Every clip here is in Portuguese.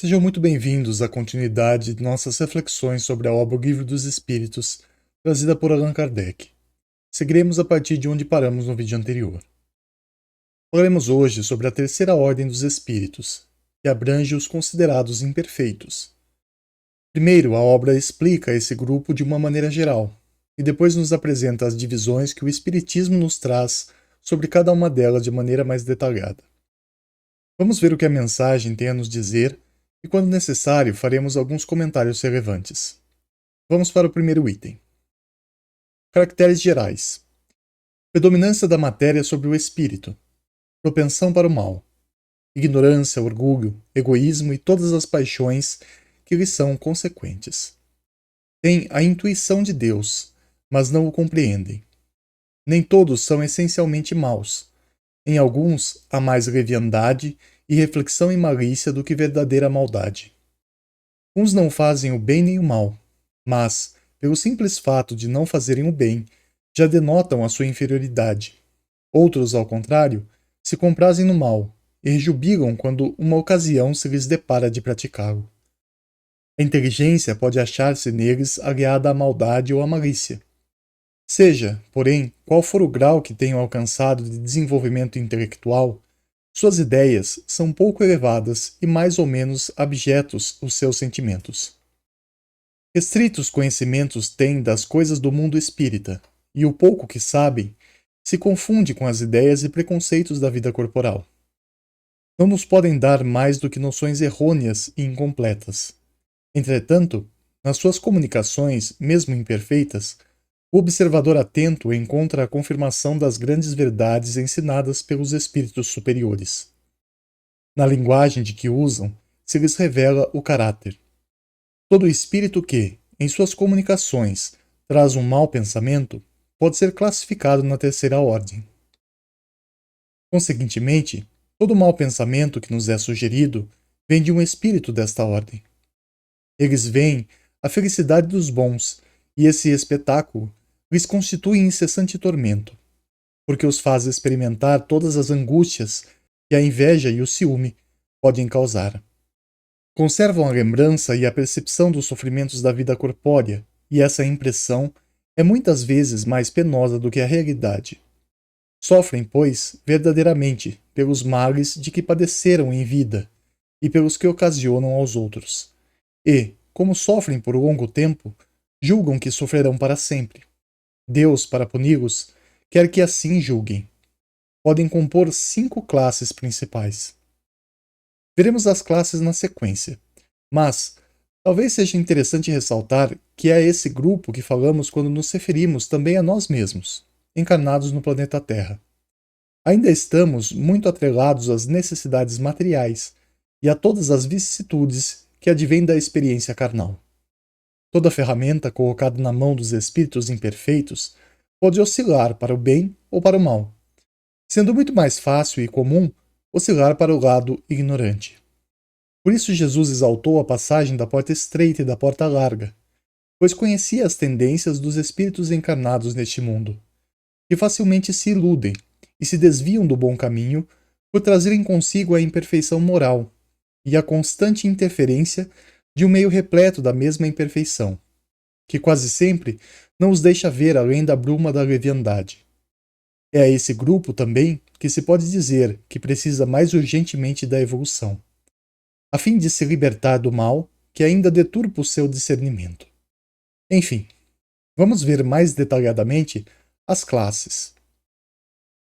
Sejam muito bem-vindos à continuidade de nossas reflexões sobre a obra O Livro dos Espíritos, trazida por Allan Kardec. Seguiremos a partir de onde paramos no vídeo anterior. Falaremos hoje sobre a terceira ordem dos espíritos, que abrange os considerados imperfeitos. Primeiro, a obra explica esse grupo de uma maneira geral, e depois nos apresenta as divisões que o Espiritismo nos traz sobre cada uma delas de maneira mais detalhada. Vamos ver o que a mensagem tem a nos dizer e, quando necessário, faremos alguns comentários relevantes. Vamos para o primeiro item. Caracteres gerais. Predominância da matéria sobre o espírito. Propensão para o mal. Ignorância, orgulho, egoísmo e todas as paixões que lhes são consequentes. Têm a intuição de Deus, mas não o compreendem. Nem todos são essencialmente maus. Em alguns, há mais leviandade e reflexão e malícia do que verdadeira maldade. Uns não fazem o bem nem o mal, mas, pelo simples fato de não fazerem o bem, já denotam a sua inferioridade. Outros, ao contrário, se comprazem no mal e rejubilam quando uma ocasião se lhes depara de praticá-lo. A inteligência pode achar-se neles aliada à maldade ou à malícia. Seja, porém, qual for o grau que tenham alcançado de desenvolvimento intelectual, suas ideias são pouco elevadas e mais ou menos abjetos os seus sentimentos. Restritos conhecimentos têm das coisas do mundo espírita, e o pouco que sabem se confunde com as ideias e preconceitos da vida corporal. Não nos podem dar mais do que noções errôneas e incompletas. Entretanto, nas suas comunicações, mesmo imperfeitas, o observador atento encontra a confirmação das grandes verdades ensinadas pelos espíritos superiores. Na linguagem de que usam, se lhes revela o caráter. Todo espírito que, em suas comunicações, traz um mau pensamento, pode ser classificado na terceira ordem. Consequentemente, todo mau pensamento que nos é sugerido vem de um espírito desta ordem. Eles veem a felicidade dos bons, e esse espetáculo lhes constitui incessante tormento, porque os faz experimentar todas as angústias que a inveja e o ciúme podem causar. Conservam a lembrança e a percepção dos sofrimentos da vida corpórea, e essa impressão é muitas vezes mais penosa do que a realidade. Sofrem, pois, verdadeiramente pelos males de que padeceram em vida e pelos que ocasionam aos outros. E, como sofrem por longo tempo, julgam que sofrerão para sempre. Deus, para puni-los, quer que assim julguem. Podem compor 5 classes principais. Veremos as classes na sequência, mas talvez seja interessante ressaltar que é esse grupo que falamos quando nos referimos também a nós mesmos, encarnados no planeta Terra. Ainda estamos muito atrelados às necessidades materiais e a todas as vicissitudes que advêm da experiência carnal. Toda ferramenta colocada na mão dos espíritos imperfeitos pode oscilar para o bem ou para o mal, sendo muito mais fácil e comum oscilar para o lado ignorante. Por isso Jesus exaltou a passagem da porta estreita e da porta larga, pois conhecia as tendências dos espíritos encarnados neste mundo, que facilmente se iludem e se desviam do bom caminho por trazerem consigo a imperfeição moral e a constante interferência de um meio repleto da mesma imperfeição, que quase sempre não os deixa ver além da bruma da leviandade. É a esse grupo também que se pode dizer que precisa mais urgentemente da evolução, a fim de se libertar do mal que ainda deturpa o seu discernimento. Enfim, vamos ver mais detalhadamente as classes.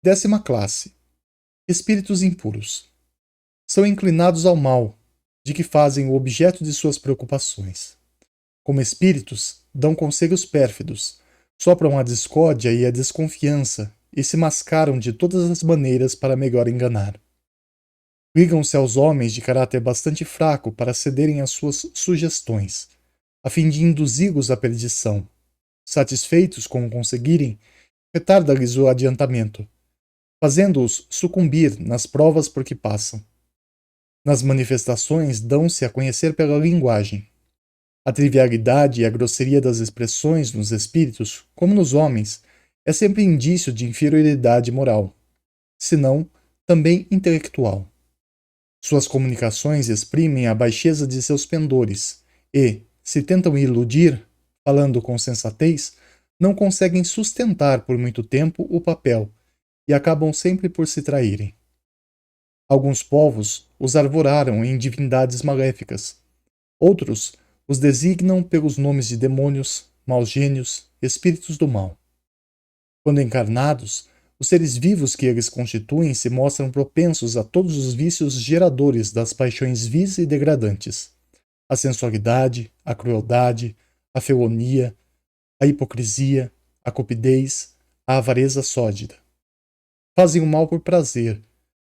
10ª classe: espíritos impuros. São inclinados ao mal, de que fazem o objeto de suas preocupações. Como espíritos, dão conselhos pérfidos, sopram a discórdia e a desconfiança e se mascaram de todas as maneiras para melhor enganar. Ligam-se aos homens de caráter bastante fraco para cederem às suas sugestões, a fim de induzi-los à perdição. Satisfeitos com o conseguirem, retarda-lhes o adiantamento, fazendo-os sucumbir nas provas por que passam. Nas manifestações dão-se a conhecer pela linguagem. A trivialidade e a grosseria das expressões nos espíritos, como nos homens, é sempre indício de inferioridade moral, se não também intelectual. Suas comunicações exprimem a baixeza de seus pendores e, se tentam iludir, falando com sensatez, não conseguem sustentar por muito tempo o papel e acabam sempre por se traírem. Alguns povos os arvoraram em divindades maléficas. Outros os designam pelos nomes de demônios, maus gênios, espíritos do mal. Quando encarnados, os seres vivos que eles constituem se mostram propensos a todos os vícios geradores das paixões vis e degradantes: a sensualidade, a crueldade, a felonia, a hipocrisia, a cupidez, a avareza sórdida. Fazem o mal por prazer,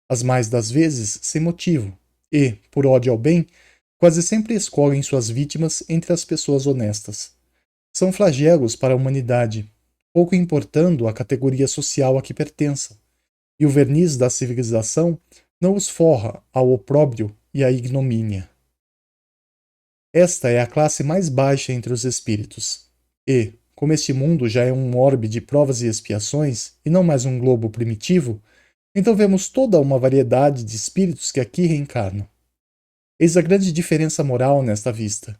as mais das vezes sem motivo, e, por ódio ao bem, quase sempre escolhem suas vítimas entre as pessoas honestas. São flagelos para a humanidade, pouco importando a categoria social a que pertençam, e o verniz da civilização não os forra ao opróbrio e à ignomínia. Esta é a classe mais baixa entre os espíritos, e, como este mundo já é um orbe de provas e expiações, e não mais um globo primitivo, então vemos toda uma variedade de espíritos que aqui reencarnam. Eis a grande diferença moral nesta vista,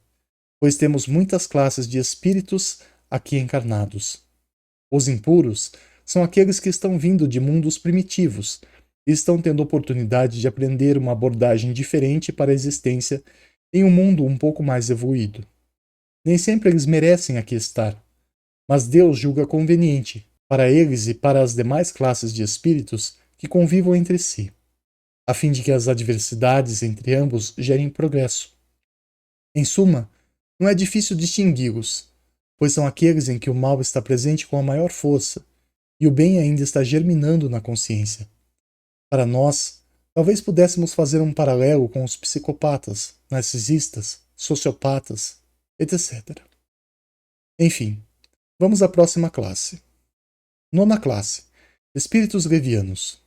pois temos muitas classes de espíritos aqui encarnados. Os impuros são aqueles que estão vindo de mundos primitivos e estão tendo oportunidade de aprender uma abordagem diferente para a existência em um mundo um pouco mais evoluído. Nem sempre eles merecem aqui estar, mas Deus julga conveniente, para eles e para as demais classes de espíritos, que convivam entre si, a fim de que as adversidades entre ambos gerem progresso. Em suma, não é difícil distingui-los, pois são aqueles em que o mal está presente com a maior força e o bem ainda está germinando na consciência. Para nós, talvez pudéssemos fazer um paralelo com os psicopatas, narcisistas, sociopatas, etc. Enfim, vamos à próxima classe. Nona classe: espíritos levianos.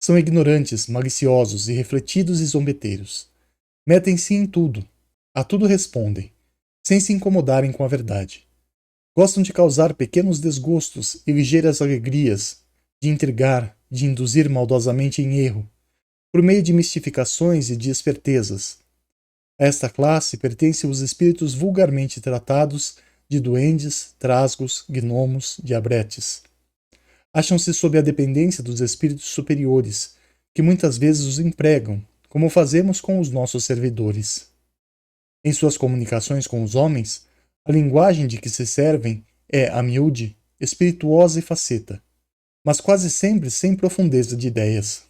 São ignorantes, maliciosos, irrefletidos e zombeteiros. Metem-se em tudo, a tudo respondem, sem se incomodarem com a verdade. Gostam de causar pequenos desgostos e ligeiras alegrias, de intrigar, de induzir maldosamente em erro, por meio de mistificações e de espertezas. A esta classe pertencem os espíritos vulgarmente tratados de duendes, trasgos, gnomos, diabretes. Acham-se sob a dependência dos espíritos superiores, que muitas vezes os empregam, como fazemos com os nossos servidores. Em suas comunicações com os homens, a linguagem de que se servem é, a miúde, espirituosa e faceta, mas quase sempre sem profundeza de ideias.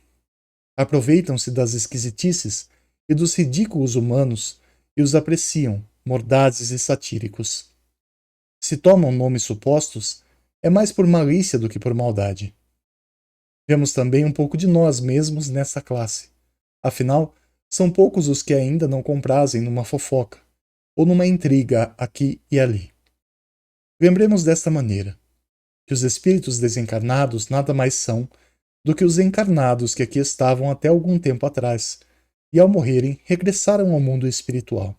Aproveitam-se das esquisitices e dos ridículos humanos e os apreciam, mordazes e satíricos. Se tomam nomes supostos, é mais por malícia do que por maldade. Vemos também um pouco de nós mesmos nessa classe. Afinal, são poucos os que ainda não comprazem numa fofoca, ou numa intriga aqui e ali. Lembremos desta maneira, que os espíritos desencarnados nada mais são do que os encarnados que aqui estavam até algum tempo atrás, e ao morrerem regressaram ao mundo espiritual.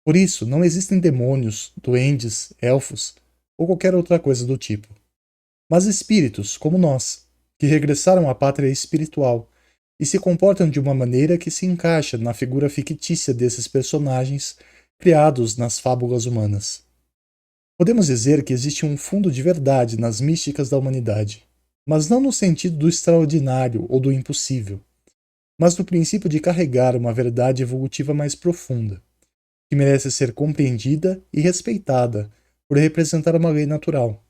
Por isso, não existem demônios, duendes, elfos, ou qualquer outra coisa do tipo, mas espíritos, como nós, que regressaram à pátria espiritual e se comportam de uma maneira que se encaixa na figura fictícia desses personagens criados nas fábulas humanas. Podemos dizer que existe um fundo de verdade nas místicas da humanidade, mas não no sentido do extraordinário ou do impossível, mas no princípio de carregar uma verdade evolutiva mais profunda, que merece ser compreendida e respeitada por representar uma lei natural.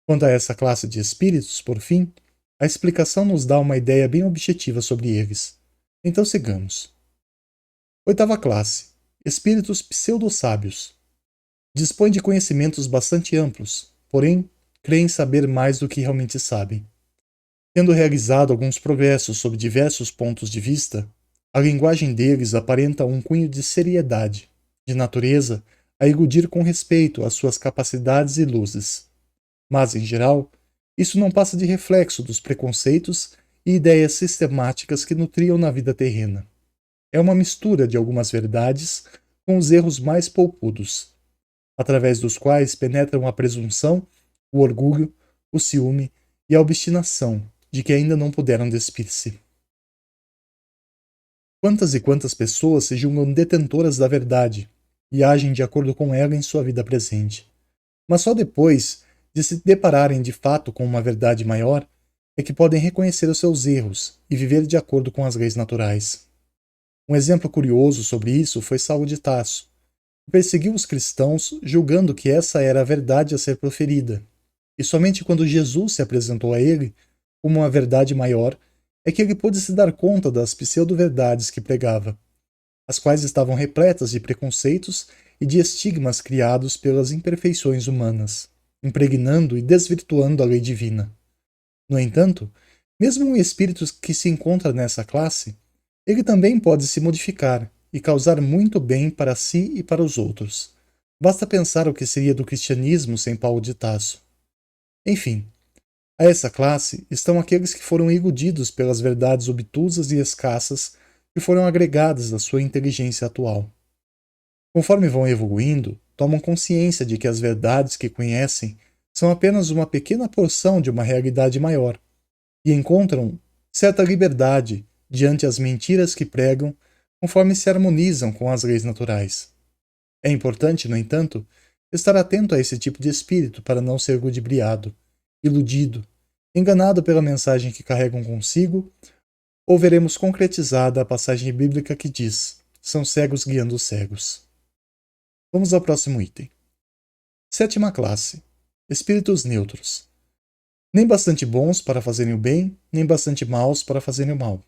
Quanto a essa classe de espíritos, por fim, a explicação nos dá uma ideia bem objetiva sobre eles. Então sigamos. Oitava classe: espíritos pseudo-sábios. Dispõem de conhecimentos bastante amplos, porém, creem saber mais do que realmente sabem. Tendo realizado alguns progressos sob diversos pontos de vista, a linguagem deles aparenta um cunho de seriedade, de natureza a iludir com respeito às suas capacidades e luzes. Mas, em geral, isso não passa de reflexo dos preconceitos e ideias sistemáticas que nutriam na vida terrena. É uma mistura de algumas verdades com os erros mais polpudos, através dos quais penetram a presunção, o orgulho, o ciúme e a obstinação de que ainda não puderam despir-se. Quantas e quantas pessoas se julgam detentoras da verdade e agem de acordo com ela em sua vida presente. Mas só depois de se depararem de fato com uma verdade maior é que podem reconhecer os seus erros e viver de acordo com as leis naturais. Um exemplo curioso sobre isso foi Saulo de Tarso, que perseguiu os cristãos julgando que essa era a verdade a ser proferida. E somente quando Jesus se apresentou a ele como uma verdade maior é que ele pôde se dar conta das pseudo-verdades que pregava, as quais estavam repletas de preconceitos e de estigmas criados pelas imperfeições humanas, impregnando e desvirtuando a lei divina. No entanto, mesmo um espírito que se encontra nessa classe, ele também pode se modificar e causar muito bem para si e para os outros. Basta pensar o que seria do cristianismo sem Paulo de Tarso. Enfim, a essa classe estão aqueles que foram iludidos pelas verdades obtusas e escassas que foram agregadas à sua inteligência atual. Conforme vão evoluindo, tomam consciência de que as verdades que conhecem são apenas uma pequena porção de uma realidade maior, e encontram certa liberdade diante as mentiras que pregam conforme se harmonizam com as leis naturais. É importante, no entanto, estar atento a esse tipo de espírito para não ser ludibriado, iludido, enganado pela mensagem que carregam consigo, ou veremos concretizada a passagem bíblica que diz: são cegos guiando os cegos. Vamos ao próximo item. Sétima classe: espíritos neutros. Nem bastante bons para fazerem o bem, nem bastante maus para fazerem o mal.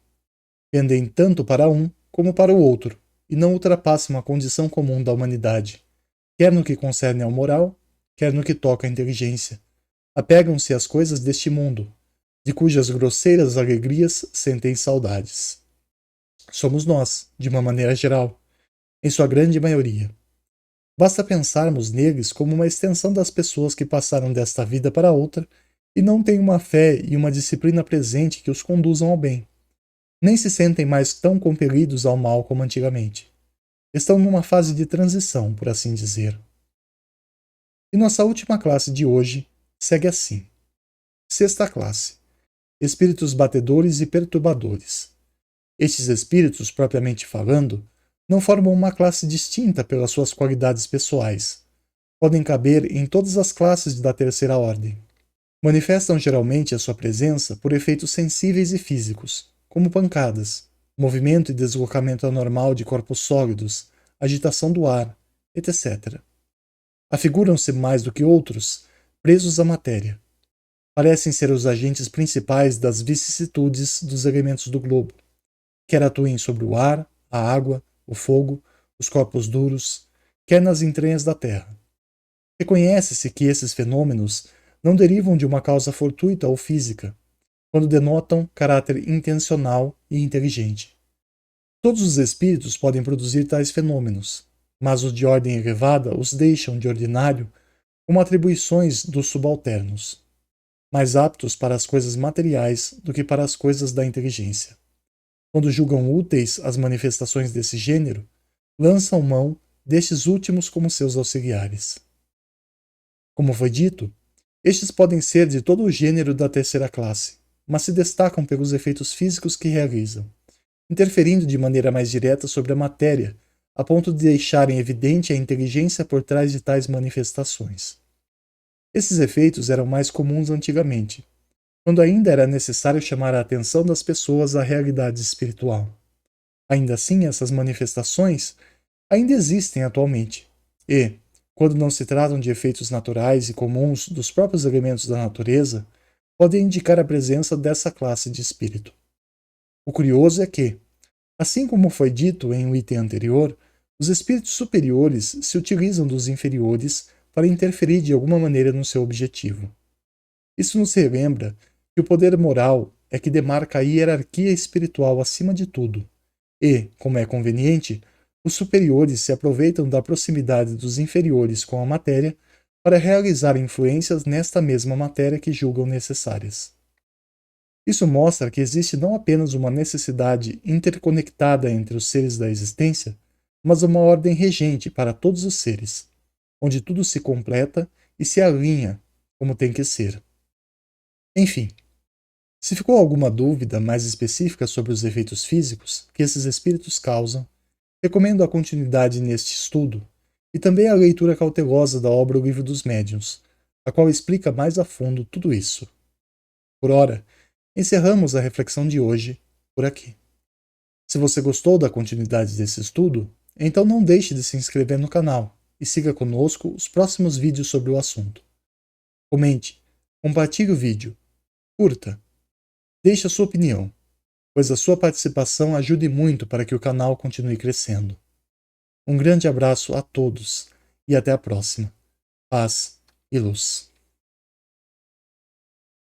Pendem tanto para um como para o outro, e não ultrapassam a condição comum da humanidade, quer no que concerne ao moral, quer no que toca à inteligência. Apegam-se às coisas deste mundo, de cujas grosseiras alegrias sentem saudades. Somos nós, de uma maneira geral, em sua grande maioria. Basta pensarmos neles como uma extensão das pessoas que passaram desta vida para outra e não têm uma fé e uma disciplina presente que os conduzam ao bem. Nem se sentem mais tão compelidos ao mal como antigamente. Estão numa fase de transição, por assim dizer. E nossa última classe de hoje segue assim. Sexta classe: espíritos batedores e perturbadores. Estes espíritos, propriamente falando, não formam uma classe distinta pelas suas qualidades pessoais. Podem caber em todas as classes da terceira ordem. Manifestam geralmente a sua presença por efeitos sensíveis e físicos, como pancadas, movimento e deslocamento anormal de corpos sólidos, agitação do ar, etc. Afiguram-se mais do que outros, presos à matéria. Parecem ser os agentes principais das vicissitudes dos elementos do globo, quer atuem sobre o ar, a água, o fogo, os corpos duros, quer nas entranhas da terra. Reconhece-se que esses fenômenos não derivam de uma causa fortuita ou física, quando denotam caráter intencional e inteligente. Todos os espíritos podem produzir tais fenômenos, mas os de ordem elevada os deixam, de ordinário, como atribuições dos subalternos, mais aptos para as coisas materiais do que para as coisas da inteligência. Quando julgam úteis as manifestações desse gênero, lançam mão destes últimos como seus auxiliares. Como foi dito, estes podem ser de todo o gênero da terceira classe, mas se destacam pelos efeitos físicos que realizam, interferindo de maneira mais direta sobre a matéria, a ponto de deixarem evidente a inteligência por trás de tais manifestações. Esses efeitos eram mais comuns antigamente, quando ainda era necessário chamar a atenção das pessoas à realidade espiritual. Ainda assim, essas manifestações ainda existem atualmente, e, quando não se tratam de efeitos naturais e comuns dos próprios elementos da natureza, podem indicar a presença dessa classe de espírito. O curioso é que, assim como foi dito em um item anterior, os espíritos superiores se utilizam dos inferiores para interferir de alguma maneira no seu objetivo. Isso nos relembra que o poder moral é que demarca a hierarquia espiritual acima de tudo, e, como é conveniente, os superiores se aproveitam da proximidade dos inferiores com a matéria para realizar influências nesta mesma matéria que julgam necessárias. Isso mostra que existe não apenas uma necessidade interconectada entre os seres da existência, mas uma ordem regente para todos os seres, onde tudo se completa e se alinha como tem que ser. Enfim, Se ficou alguma dúvida mais específica sobre os efeitos físicos que esses espíritos causam, recomendo a continuidade neste estudo e também a leitura cautelosa da obra O Livro dos Médiuns, a qual explica mais a fundo tudo isso. Por ora, encerramos a reflexão de hoje por aqui. Se você gostou da continuidade desse estudo, então não deixe de se inscrever no canal e siga conosco os próximos vídeos sobre o assunto. Comente, compartilhe o vídeo, curta, deixe a sua opinião, pois a sua participação ajude muito para que o canal continue crescendo. Um grande abraço a todos e até a próxima. Paz e luz.